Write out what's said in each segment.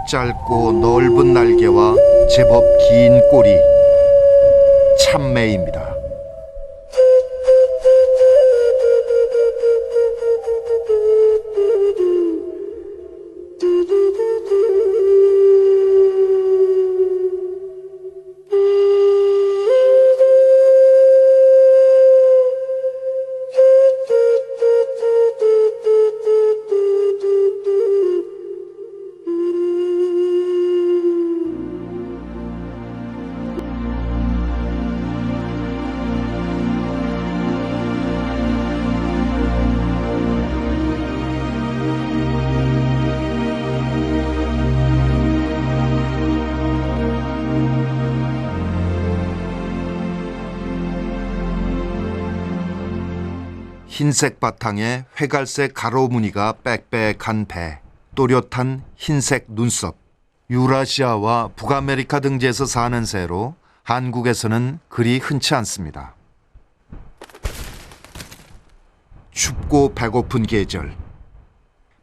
짧고 넓은 날개와 제법 긴 꼬리, 참매입니다. 흰색 바탕에 회갈색 가로 무늬가 빽빽한 배, 또렷한 흰색 눈썹. 유라시아와 북아메리카 등지에서 사는 새로 한국에서는 그리 흔치 않습니다. 춥고 배고픈 계절,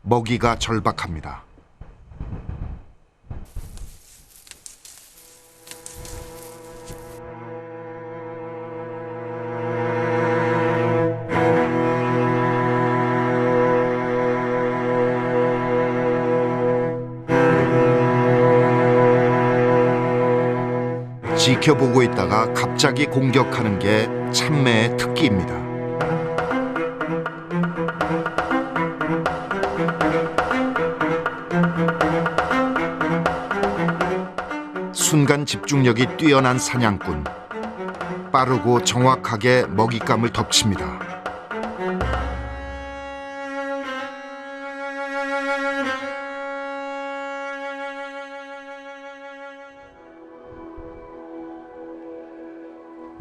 먹이가 절박합니다. 지켜보고 있다가 갑자기 공격하는 게 참매의 특기입니다. 순간 집중력이 뛰어난 사냥꾼. 빠르고 정확하게 먹잇감을 덮칩니다.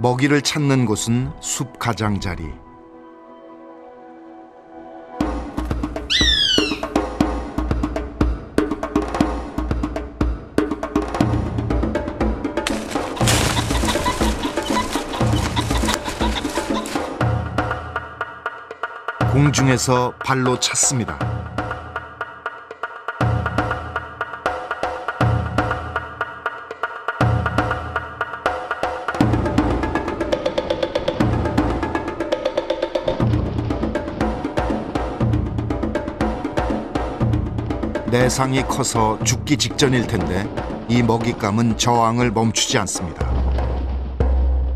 먹이를 찾는 곳은 숲 가장자리. 공중에서 발로 찼습니다. 내상이 커서 죽기 직전일 텐데 이 먹잇감은 저항을 멈추지 않습니다.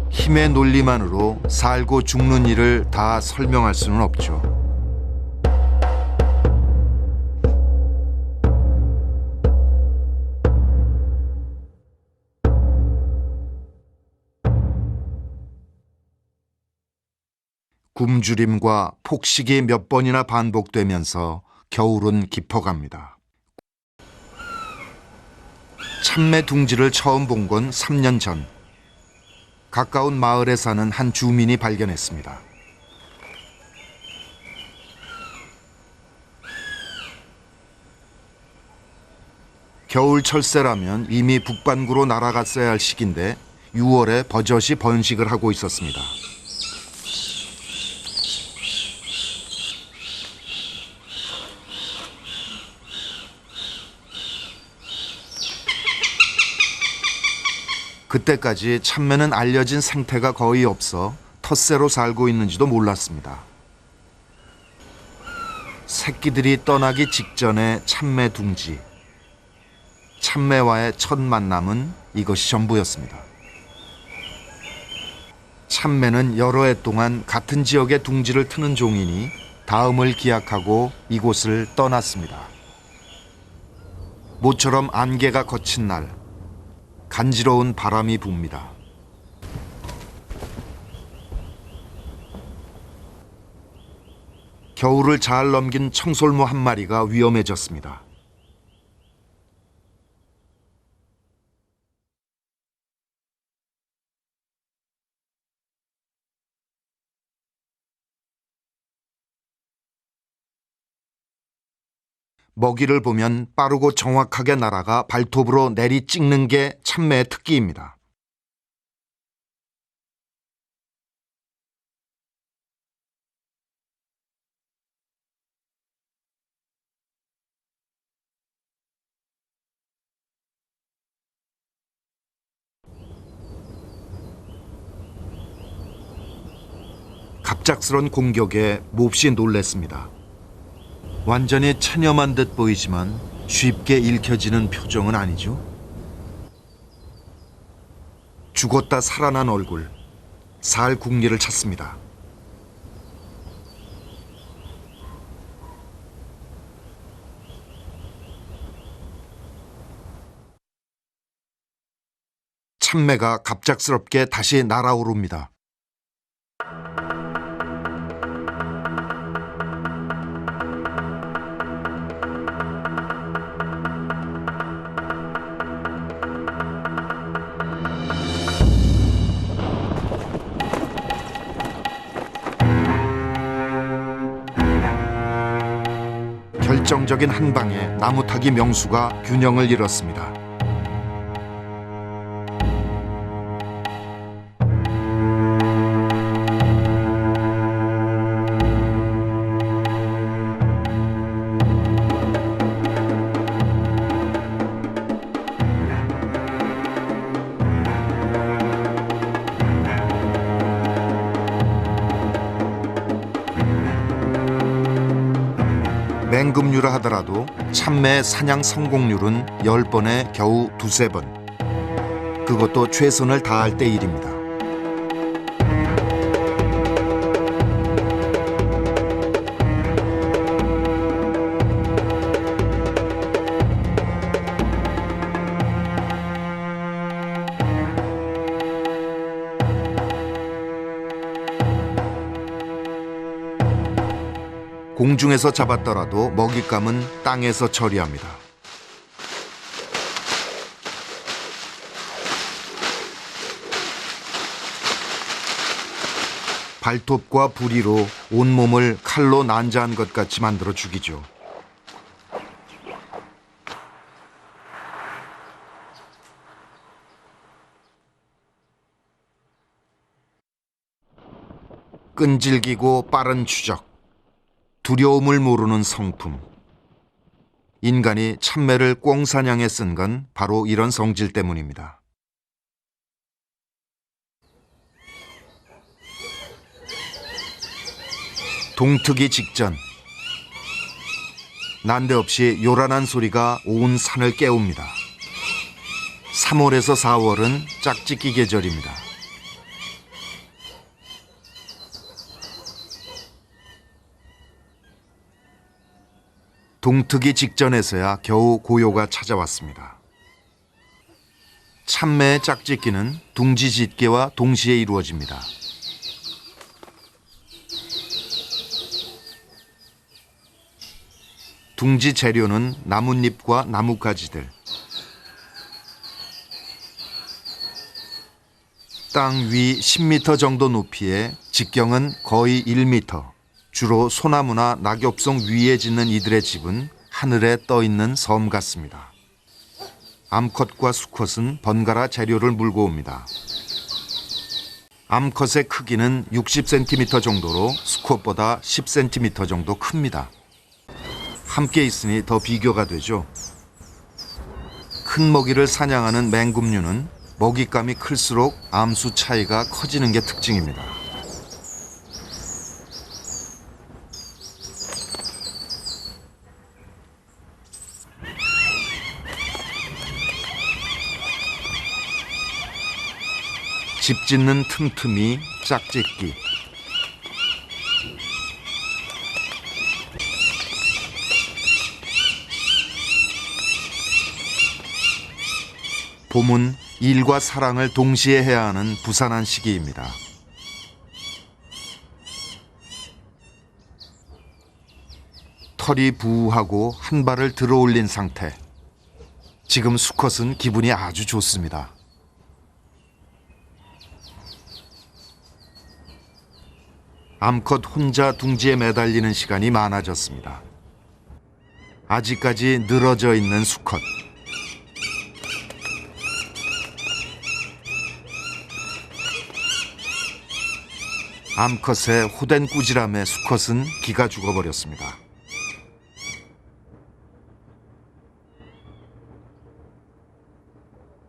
힘의 논리만으로 살고 죽는 일을 다 설명할 수는 없죠. 굶주림과 폭식이 몇 번이나 반복되면서 겨울은 깊어갑니다. 참매 둥지를 처음 본 건 3년 전. 가까운 마을에 사는 한 주민이 발견했습니다. 겨울 철새라면 이미 북반구로 날아갔어야 할 시기인데 6월에 버젓이 번식을 하고 있었습니다. 그때까지 참매는 알려진 생태가 거의 없어 텃새로 살고 있는지도 몰랐습니다. 새끼들이 떠나기 직전의 참매 둥지. 참매와의 첫 만남은 이것이 전부였습니다. 참매는 여러 해 동안 같은 지역의 둥지를 트는 종이니 다음을 기약하고 이곳을 떠났습니다. 모처럼 안개가 거친 날, 간지러운 바람이 붑니다. 겨울을 잘 넘긴 청솔모 한 마리가 위험해졌습니다. 먹이를 보면 빠르고 정확하게 날아가 발톱으로 내리 찍는 게 참매의 특기입니다. 갑작스런 공격에 몹시 놀랐습니다. 완전히 체념한 듯 보이지만 쉽게 읽혀지는 표정은 아니죠. 죽었다 살아난 얼굴, 살궁리를 찾습니다. 참매가 갑작스럽게 다시 날아오릅니다. 결정적인 한 방에 나무타기 명수가 균형을 잃었습니다. 맹금류라 하더라도 참매 사냥 성공률은 10번에 겨우 2~3번. 그것도 최선을 다할 때 일입니다. 공중에서 잡았더라도 먹잇감은 땅에서 처리합니다. 발톱과 부리로 온몸을 칼로 난자한 것 같이 만들어 죽이죠. 끈질기고 빠른 추적. 두려움을 모르는 성품. 인간이 참매를 꽁사냥에 쓴 건 바로 이런 성질 때문입니다. 동트기 직전, 난데없이 요란한 소리가 온 산을 깨웁니다. 3월에서 4월은 짝짓기 계절입니다. 동트기 직전에서야 겨우 고요가 찾아왔습니다. 참매의 짝짓기는 둥지짓기와 동시에 이루어집니다. 둥지 재료는 나뭇잎과 나뭇가지들. 땅 위 10m 정도 높이에 직경은 거의 1m. 주로 소나무나 낙엽송 위에 짓는 이들의 집은 하늘에 떠 있는 섬 같습니다. 암컷과 수컷은 번갈아 재료를 물고 옵니다. 암컷의 크기는 60cm 정도로 수컷보다 10cm 정도 큽니다. 함께 있으니 더 비교가 되죠. 큰 먹이를 사냥하는 맹금류는 먹잇감이 클수록 암수 차이가 커지는 게 특징입니다. 집 짓는 틈틈이 짝짓기. 봄은 일과 사랑을 동시에 해야 하는 부산한 시기입니다. 털이 부우하고 한 발을 들어 올린 상태. 지금 수컷은 기분이 아주 좋습니다. 암컷 혼자 둥지에 매달리는 시간이 많아졌습니다. 아직까지 늘어져 있는 수컷. 암컷의 호된 꾸지람에 수컷은 기가 죽어버렸습니다.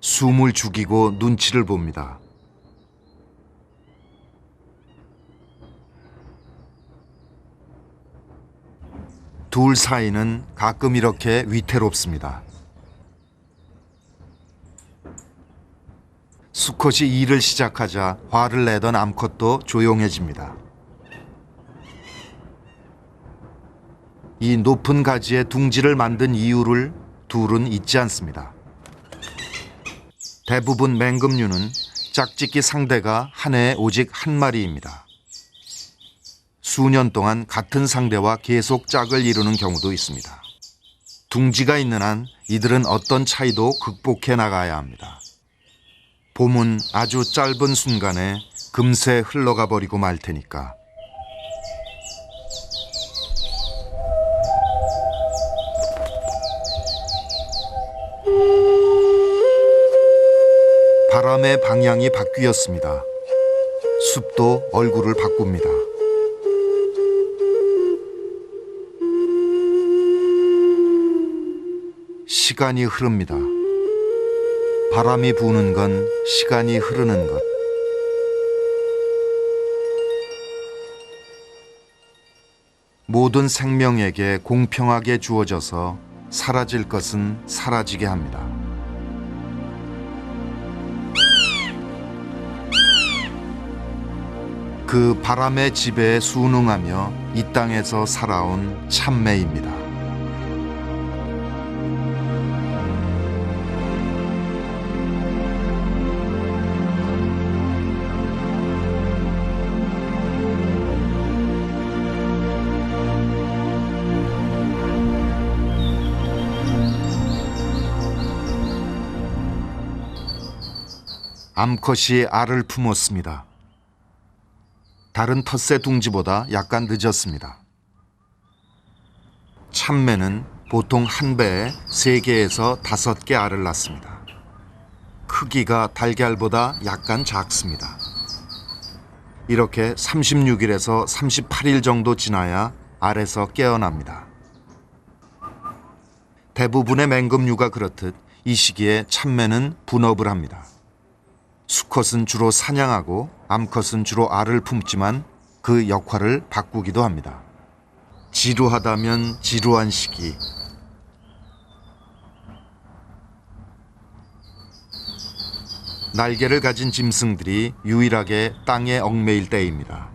숨을 죽이고 눈치를 봅니다. 둘 사이는 가끔 이렇게 위태롭습니다. 수컷이 일을 시작하자 화를 내던 암컷도 조용해집니다. 이 높은 가지에 둥지를 만든 이유를 둘은 잊지 않습니다. 대부분 맹금류는 짝짓기 상대가 한 해에 오직 한 마리입니다. 수년 동안 같은 상대와 계속 짝을 이루는 경우도 있습니다. 둥지가 있는 한 이들은 어떤 차이도 극복해 나가야 합니다. 봄은 아주 짧은 순간에 금세 흘러가 버리고 말 테니까. 바람의 방향이 바뀌었습니다. 숲도 얼굴을 바꿉니다. 시간이 흐릅니다. 바람이 부는 건 시간이 흐르는 것. 모든 생명에게 공평하게 주어져서 사라질 것은 사라지게 합니다. 그 바람의 지배에 순응하며 이 땅에서 살아온 참매입니다. 암컷이 알을 품었습니다. 다른 텃새 둥지보다 약간 늦었습니다. 참매는 보통 한 배에 3개에서 5개 알을 낳습니다. 크기가 달걀보다 약간 작습니다. 이렇게 36일에서 38일 정도 지나야 알에서 깨어납니다. 대부분의 맹금류가 그렇듯 이 시기에 참매는 분업을 합니다. 수컷은 주로 사냥하고 암컷은 주로 알을 품지만 그 역할을 바꾸기도 합니다. 지루하다면 지루한 시기. 날개를 가진 짐승들이 유일하게 땅에 얽매일 때입니다.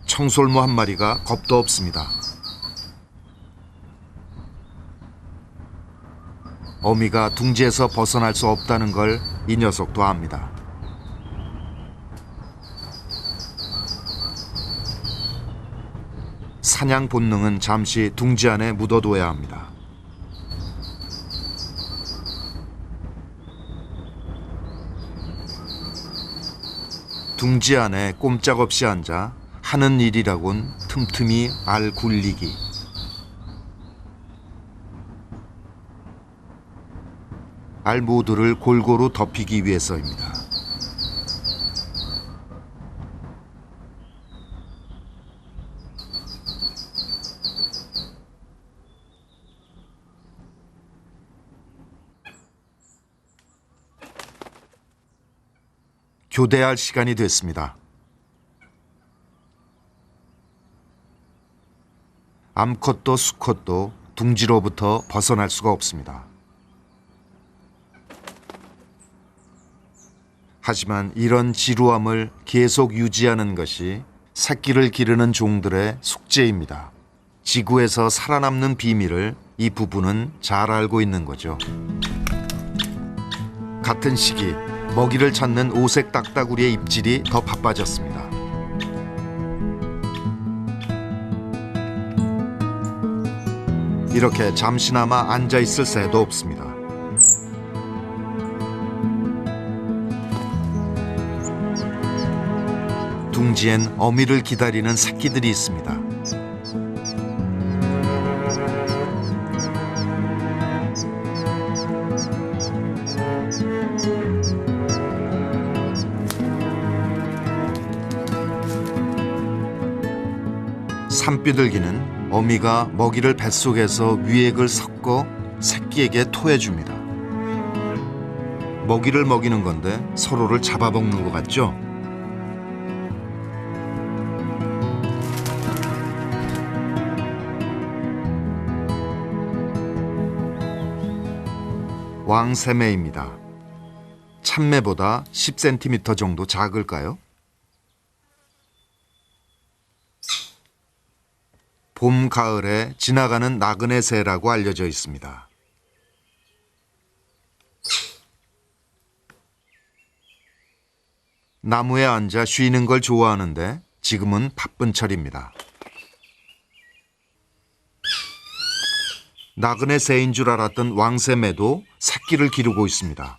청솔모 한 마리가 겁도 없습니다. 어미가 둥지에서 벗어날 수 없다는 걸 이 녀석도 압니다. 사냥 본능은 잠시 둥지 안에 묻어둬야 합니다. 둥지 안에 꼼짝없이 앉아 하는 일이라곤 틈틈이 알 굴리기. 알 모두를 골고루 덮이기 위해서입니다. 교대할 시간이 됐습니다. 암컷도 수컷도 둥지로부터 벗어날 수가 없습니다. 하지만 이런 지루함을 계속 유지하는 것이 새끼를 기르는 종들의 숙제입니다. 지구에서 살아남는 비밀을 이 부부는 잘 알고 있는 거죠. 같은 시기 먹이를 찾는 오색 딱따구리의 입질이 더 바빠졌습니다. 이렇게 잠시나마 앉아있을 새도 없습니다. 둥지엔 어미를 기다리는 새끼들이 있습니다. 산비둘기는 어미가 먹이를 뱃속에서 위액을 섞어 새끼에게 토해줍니다. 먹이를 먹이는 건데 서로를 잡아먹는 것 같죠? 왕새매입니다. 참매보다 10cm 정도 작을까요? 봄, 가을에 지나가는 나그네 새라고 알려져 있습니다. 나무에 앉아 쉬는 걸 좋아하는데 지금은 바쁜 철입니다. 나그네 새인 줄 알았던 왕새매도 새끼를 기르고 있습니다.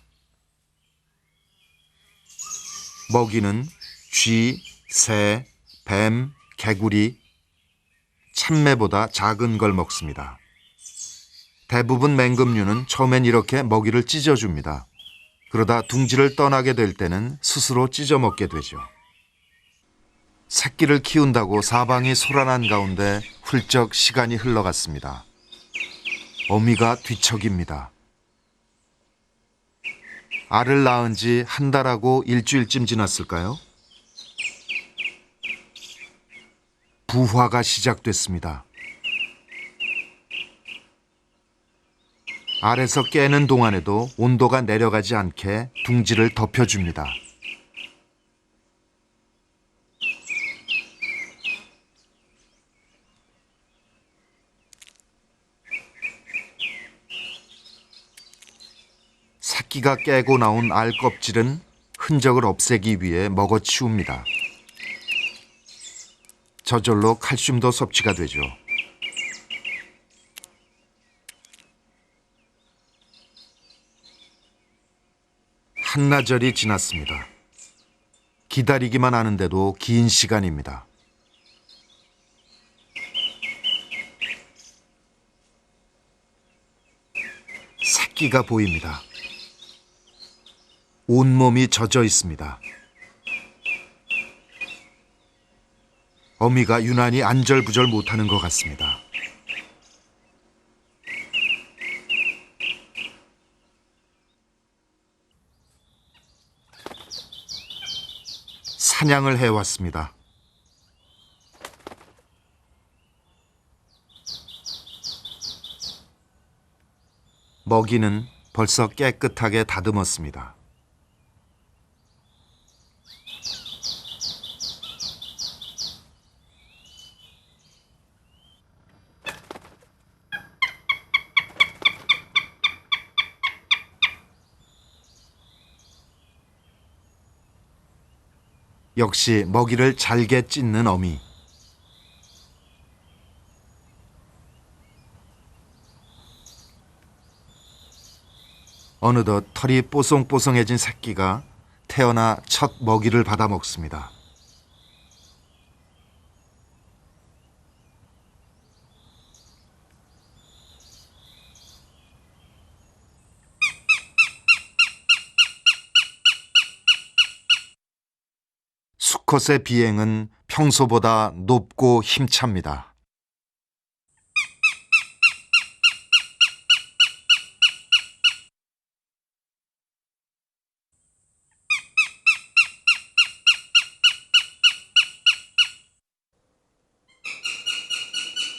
먹이는 쥐, 새, 뱀, 개구리, 참매보다 작은 걸 먹습니다. 대부분 맹금류는 처음엔 이렇게 먹이를 찢어줍니다. 그러다 둥지를 떠나게 될 때는 스스로 찢어 먹게 되죠. 새끼를 키운다고 사방이 소란한 가운데 훌쩍 시간이 흘러갔습니다. 어미가 뒤척입니다. 알을 낳은 지 한 달하고 일주일쯤 지났을까요? 부화가 시작됐습니다. 알에서 깨는 동안에도 온도가 내려가지 않게 둥지를 덮여줍니다. 새끼가 깨고 나온 알 껍질은 흔적을 없애기 위해 먹어치웁니다. 저절로 칼슘도 섭취가 되죠. 한나절이 지났습니다. 기다리기만 하는데도 긴 시간입니다. 새끼가 보입니다. 온몸이 젖어 있습니다. 어미가 유난히 안절부절 못하는 것 같습니다. 사냥을 해왔습니다. 먹이는 벌써 깨끗하게 다듬었습니다. 역시 먹이를 잘게 찢는 어미. 어느덧 털이 뽀송뽀송해진 새끼가 태어나 첫 먹이를 받아 먹습니다. 수컷의 비행은 평소보다 높고 힘찹니다.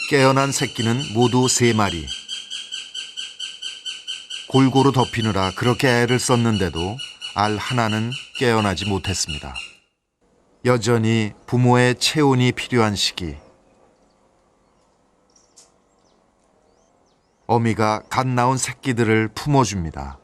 깨어난 새끼는 모두 3마리. 골고루 덮이느라 그렇게 애를 썼는데도 알 하나는 깨어나지 못했습니다. 여전히 부모의 체온이 필요한 시기. 어미가 갓 나온 새끼들을 품어줍니다.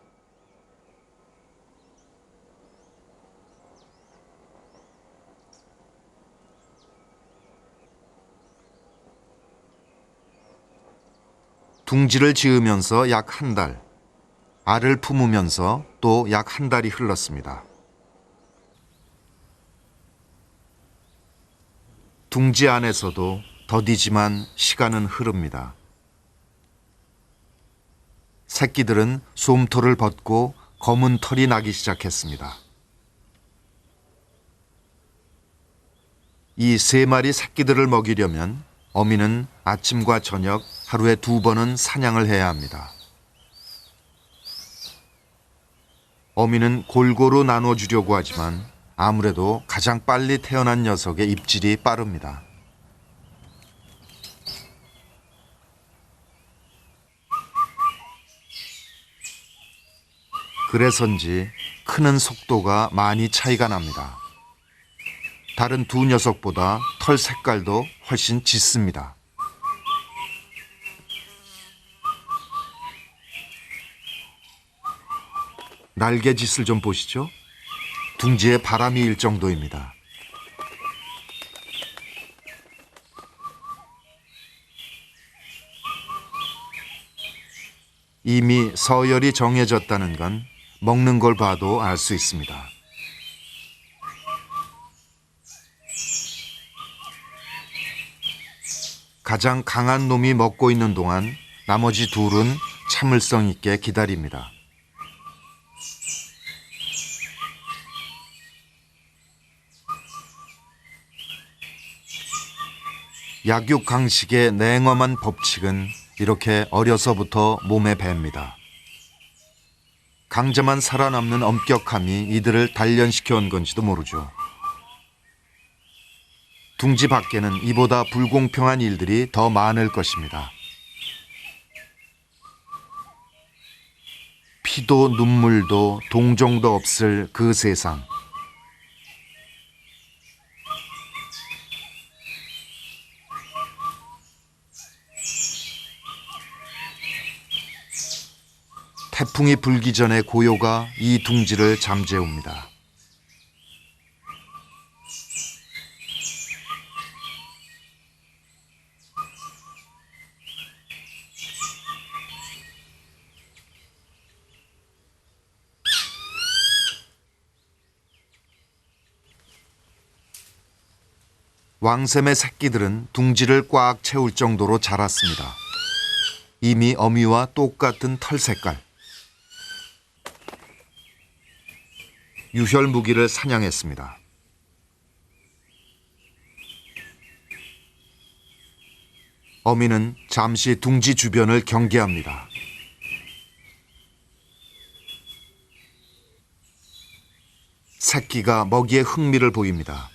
둥지를 지으면서 약 한 달, 알을 품으면서 또 약 한 달이 흘렀습니다. 둥지 안에서도 더디지만 시간은 흐릅니다. 새끼들은 솜털을 벗고 검은 털이 나기 시작했습니다. 이 3마리 새끼들을 먹이려면 어미는 아침과 저녁 하루에 2번은 사냥을 해야 합니다. 어미는 골고루 나눠주려고 하지만 아무래도 가장 빨리 태어난 녀석의 입질이 빠릅니다. 그래서인지 크는 속도가 많이 차이가 납니다. 다른 두 녀석보다 털 색깔도 훨씬 짙습니다. 날개짓을 좀 보시죠. 둥지에 바람이 일 정도입니다. 이미 서열이 정해졌다는 건 먹는 걸 봐도 알 수 있습니다. 가장 강한 놈이 먹고 있는 동안 나머지 둘은 참을성 있게 기다립니다. 약육강식의 냉엄한 법칙은 이렇게 어려서부터 몸에 뱄니다. 강자만 살아남는 엄격함이 이들을 단련시켜 온 건지도 모르죠. 둥지 밖에는 이보다 불공평한 일들이 더 많을 것입니다. 피도 눈물도 동정도 없을 그 세상. 태풍이 불기 전에 고요가 이 둥지를 잠재웁니다. 왕샘의 새끼들은 둥지를 꽉 채울 정도로 자랐습니다. 이미 어미와 똑같은 털 색깔. 유혈무기를 사냥했습니다. 어미는 잠시 둥지 주변을 경계합니다. 새끼가 먹이에 흥미를 보입니다.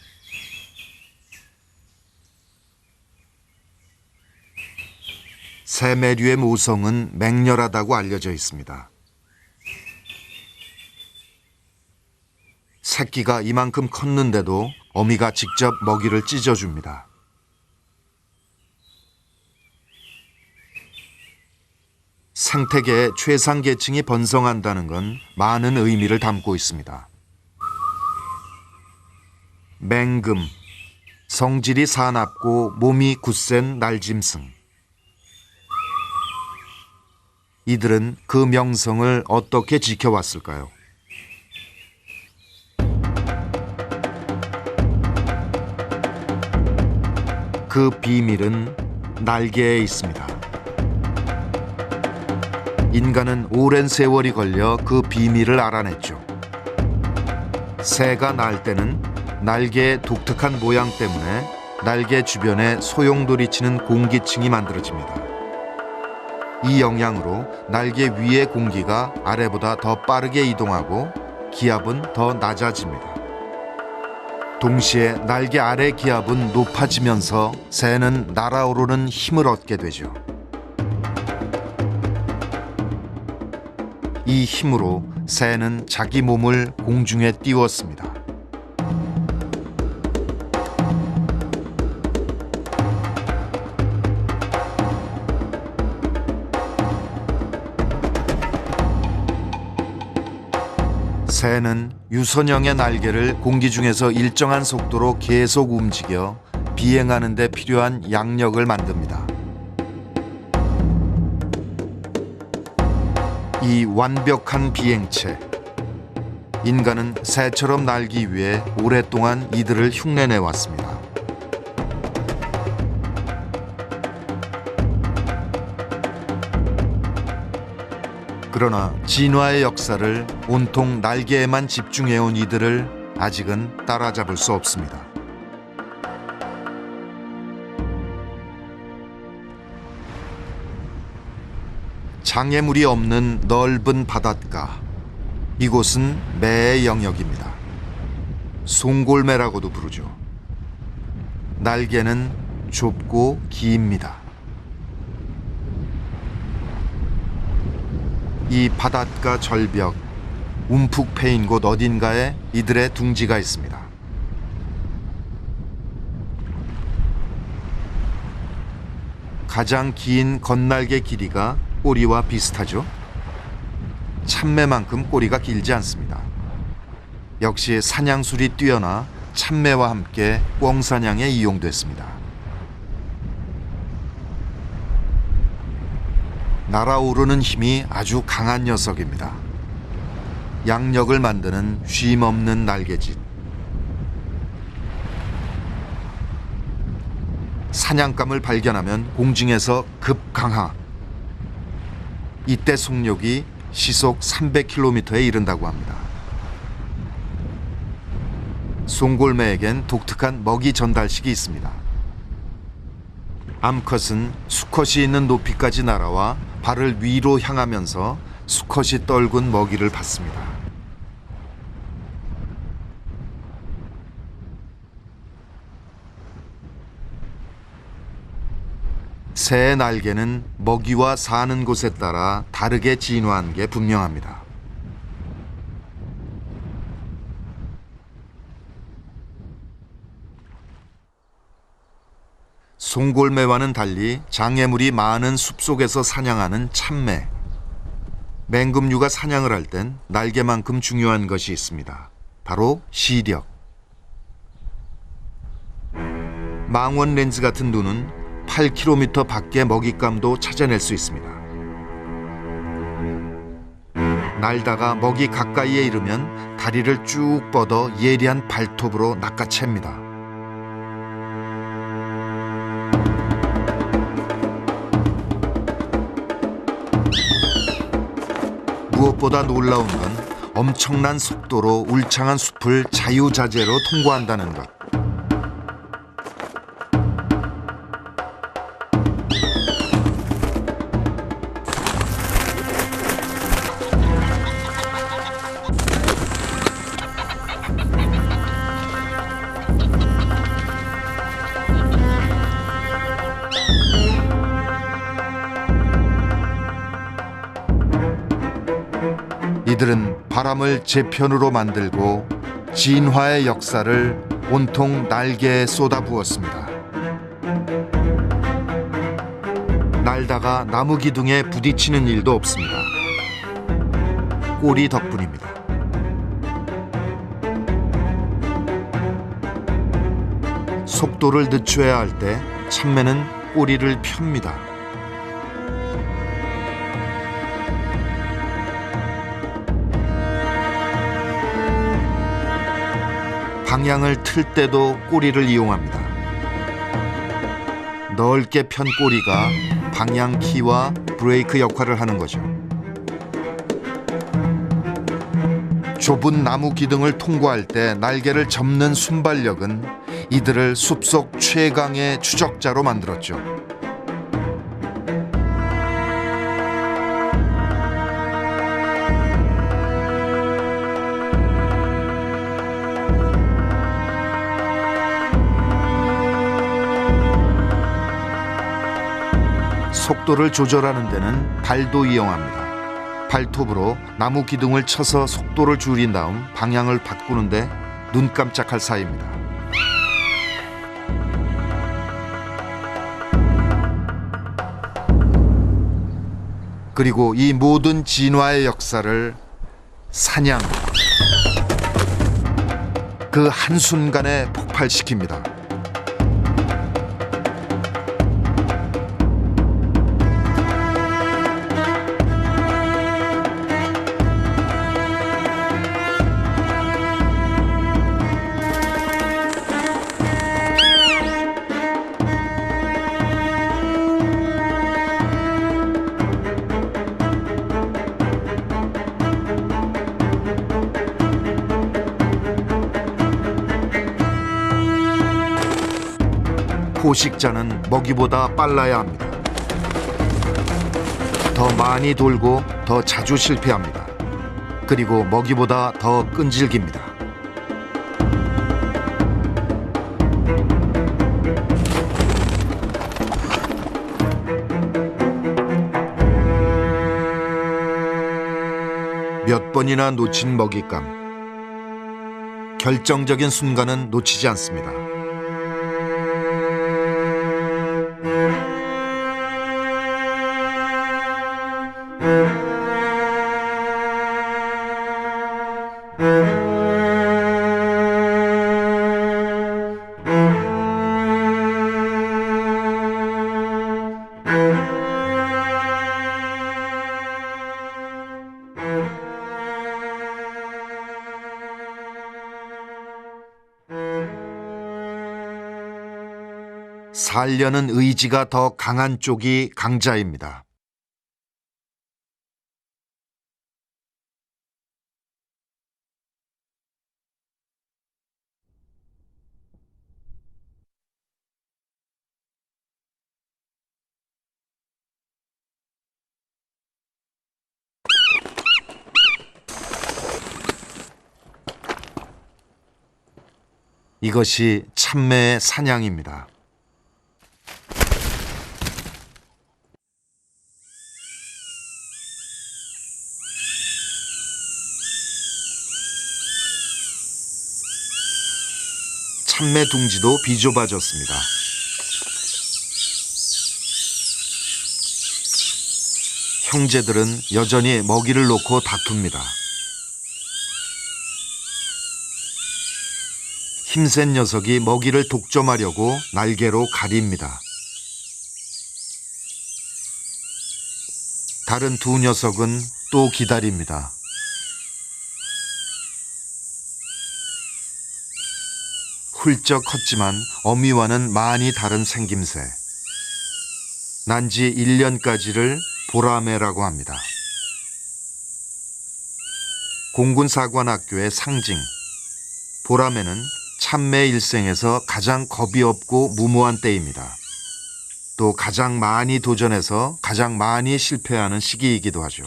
새매류의 모성은 맹렬하다고 알려져 있습니다. 새끼가 이만큼 컸는데도 어미가 직접 먹이를 찢어줍니다. 생태계에 최상계층이 번성한다는 건 많은 의미를 담고 있습니다. 맹금, 성질이 사납고 몸이 굳센 날짐승. 이들은 그 명성을 어떻게 지켜왔을까요? 그 비밀은 날개에 있습니다. 인간은 오랜 세월이 걸려 그 비밀을 알아냈죠. 새가 날 때는 날개의 독특한 모양 때문에 날개 주변에 소용돌이치는 공기층이 만들어집니다. 이 영향으로 날개 위의 공기가 아래보다 더 빠르게 이동하고 기압은 더 낮아집니다. 동시에 날개 아래 기압은 높아지면서 새는 날아오르는 힘을 얻게 되죠. 이 힘으로 새는 자기 몸을 공중에 띄웠습니다. 새는 유선형의 날개를 공기 중에서 일정한 속도로 계속 움직여 비행하는 데 필요한 양력을 만듭니다. 이 완벽한 비행체. 인간은 새처럼 날기 위해 오랫동안 이들을 흉내내 왔습니다. 그러나 진화의 역사를 온통 날개에만 집중해온 이들을 아직은 따라잡을 수 없습니다. 장애물이 없는 넓은 바닷가. 이곳은 매의 영역입니다. 송골매라고도 부르죠. 날개는 좁고 깁니다. 이 바닷가 절벽, 움푹 패인 곳 어딘가에 이들의 둥지가 있습니다. 가장 긴 겉날개 길이가 꼬리와 비슷하죠. 참매만큼 꼬리가 길지 않습니다. 역시 사냥술이 뛰어나 참매와 함께 꿩사냥에 이용됐습니다. 날아오르는 힘이 아주 강한 녀석입니다. 양력을 만드는 쉼없는 날개짓. 사냥감을 발견하면 공중에서 급강하. 이때 속력이 시속 300km에 이른다고 합니다. 송골매에겐 독특한 먹이 전달식이 있습니다. 암컷은 수컷이 있는 높이까지 날아와 발을 위로 향하면서 수컷이 떨군 먹이를 받습니다. 새의 날개는 먹이와 사는 곳에 따라 다르게 진화한 게 분명합니다. 송골매와는 달리 장애물이 많은 숲속에서 사냥하는 참매. 맹금류가 사냥을 할 땐 날개만큼 중요한 것이 있습니다. 바로 시력. 망원 렌즈 같은 눈은 8km 밖의 먹잇감도 찾아낼 수 있습니다. 날다가 먹이 가까이에 이르면 다리를 쭉 뻗어 예리한 발톱으로 낚아챕니다. 무엇보다 놀라운 건 엄청난 속도로 울창한 숲을 자유자재로 통과한다는 것. 이들은 바람을 제 편으로 만들고 진화의 역사를 온통 날개에 쏟아부었습니다. 날다가 나무 기둥에 부딪히는 일도 없습니다. 꼬리 덕분입니다. 속도를 늦춰야 할 때 참매는 꼬리를 펴니다. 방향을 틀 때도 꼬리를 이용합니다. 넓게 편 꼬리가 방향 키와 브레이크 역할을 하는 거죠. 좁은 나무 기둥을 통과할 때 날개를 접는 순발력은 이들을 숲속 최강의 추적자로 만들었죠. 속도를 조절하는 데는 발도 이용합니다. 발톱으로 나무 기둥을 쳐서 속도를 줄인 다음 방향을 바꾸는데 눈 깜짝할 사이입니다. 그리고 이 모든 진화의 역사를 사냥, 그 한순간에 폭발시킵니다. 포식자는 먹이보다 빨라야 합니다. 더 많이 돌고 더 자주 실패합니다. 그리고 먹이보다 더 끈질깁니다. 몇 몇 번이나 놓친 먹잇감. 결정적인 순간은 놓치지 않습니다. 살려는 의지가 더 강한 쪽이 강자입니다. 이것이 참매의 사냥입니다. 참매 둥지도 비좁아졌습니다. 형제들은 여전히 먹이를 놓고 다툽니다. 힘센 녀석이 먹이를 독점하려고 날개로 가립니다. 다른 두 녀석은 또 기다립니다. 훌쩍 컸지만 어미와는 많이 다른 생김새. 난지 1년까지를 보라매라고 합니다. 공군사관학교의 상징. 보라매는 참매 일생에서 가장 겁이 없고 무모한 때입니다. 또 가장 많이 도전해서 가장 많이 실패하는 시기이기도 하죠.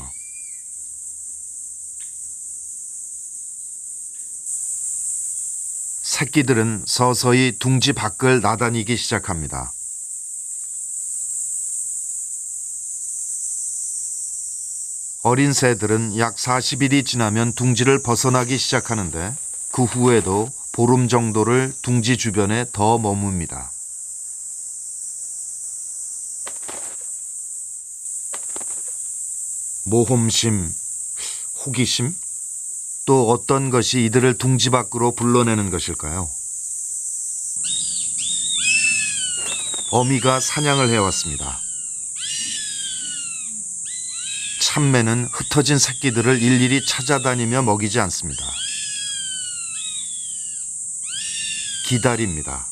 새끼들은 서서히 둥지 밖을 나다니기 시작합니다. 어린 새들은 약 40일이 지나면 둥지를 벗어나기 시작하는데 그 후에도 보름 정도를 둥지 주변에 더 머뭅니다. 모험심, 호기심? 또 어떤 것이 이들을 둥지 밖으로 불러내는 것일까요? 어미가 사냥을 해왔습니다. 참매는 흩어진 새끼들을 일일이 찾아다니며 먹이지 않습니다. 기다립니다.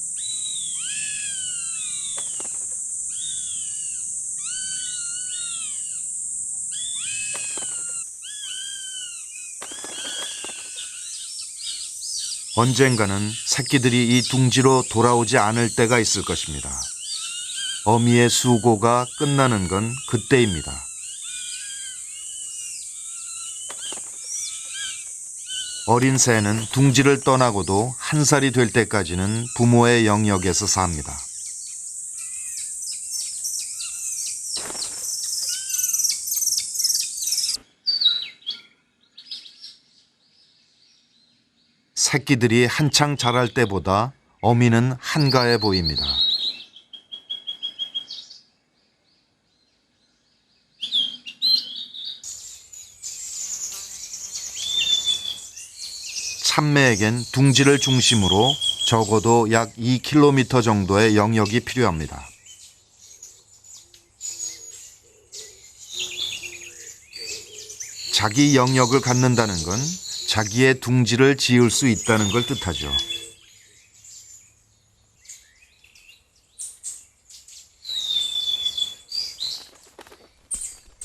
언젠가는 새끼들이 이 둥지로 돌아오지 않을 때가 있을 것입니다. 어미의 수고가 끝나는 건 그때입니다. 어린 새는 둥지를 떠나고도 한 살이 될 때까지는 부모의 영역에서 삽니다. 새끼들이 한창 자랄 때보다 어미는 한가해 보입니다. 참매에겐 둥지를 중심으로 적어도 약 2km 정도의 영역이 필요합니다. 자기 영역을 갖는다는 건 자기의 둥지를 지을 수 있다는 걸 뜻하죠.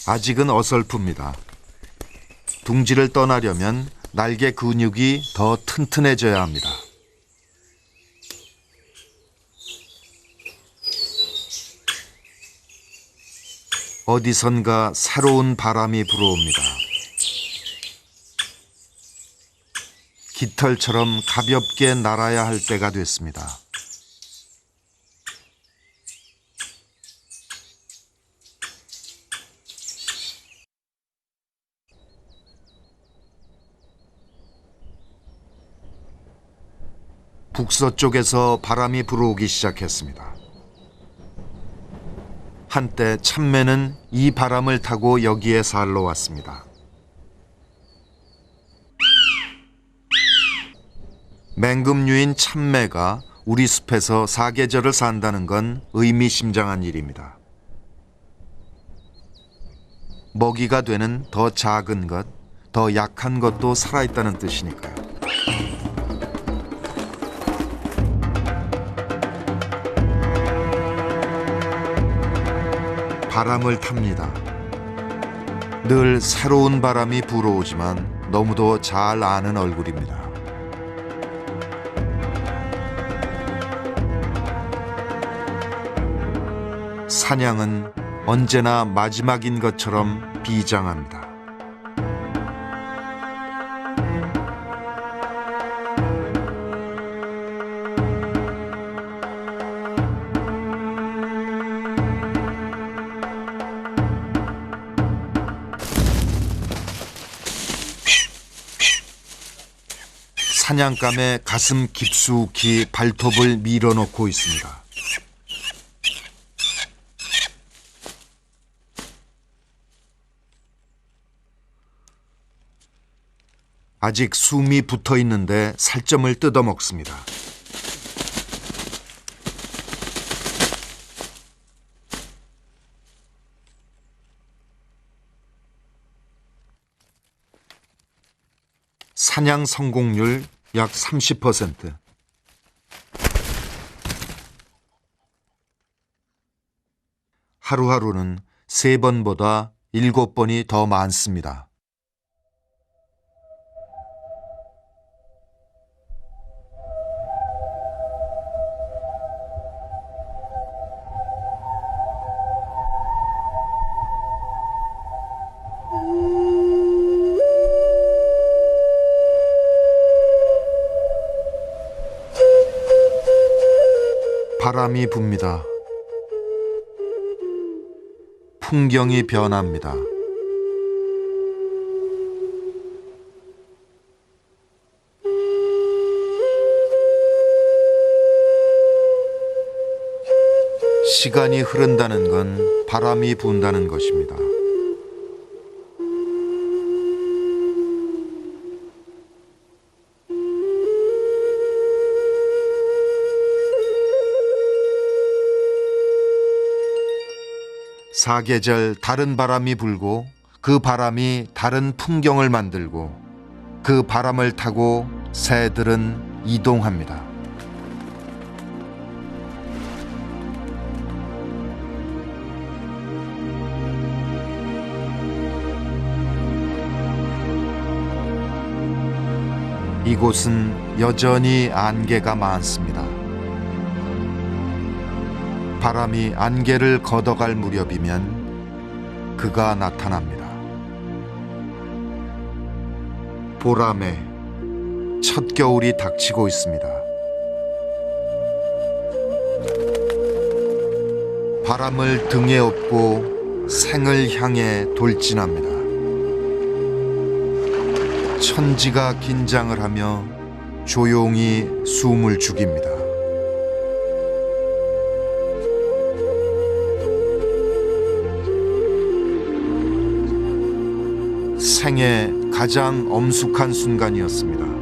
아직은 어설픕니다. 둥지를 떠나려면 날개 근육이 더 튼튼해져야 합니다. 어디선가 새로운 바람이 불어옵니다. 깃털처럼 가볍게 날아야 할 때가 됐습니다. 북서쪽에서 바람이 불어오기 시작했습니다. 한때 참매는 이 바람을 타고 여기에 살러 왔습니다. 맹금류인 참매가 우리 숲에서 사계절을 산다는 건 의미심장한 일입니다. 먹이가 되는 더 작은 것, 더 약한 것도 살아있다는 뜻이니까요. 바람을 탑니다. 늘 새로운 바람이 불어오지만 너무도 잘 아는 얼굴입니다. 사냥은 언제나 마지막인 것처럼 비장합니다. 사냥감의 가슴 깊숙이 발톱을 밀어넣고 있습니다. 아직 숨이 붙어 있는데 살점을 뜯어 먹습니다. 사냥 성공률 약 30%. 하루하루는 3번보다 7번이 더 많습니다. 바람이 붑니다. 풍경이 변합니다. 시간이 흐른다는 건 바람이 분다는 것입니다. 사계절 다른 바람이 불고 그 바람이 다른 풍경을 만들고 그 바람을 타고 새들은 이동합니다. 이곳은 여전히 안개가 많습니다. 바람이 안개를 걷어갈 무렵이면 그가 나타납니다. 보람에 첫 겨울이 닥치고 있습니다. 바람을 등에 업고 생을 향해 돌진합니다. 천지가 긴장을 하며 조용히 숨을 죽입니다. 생애 가장 엄숙한 순간이었습니다.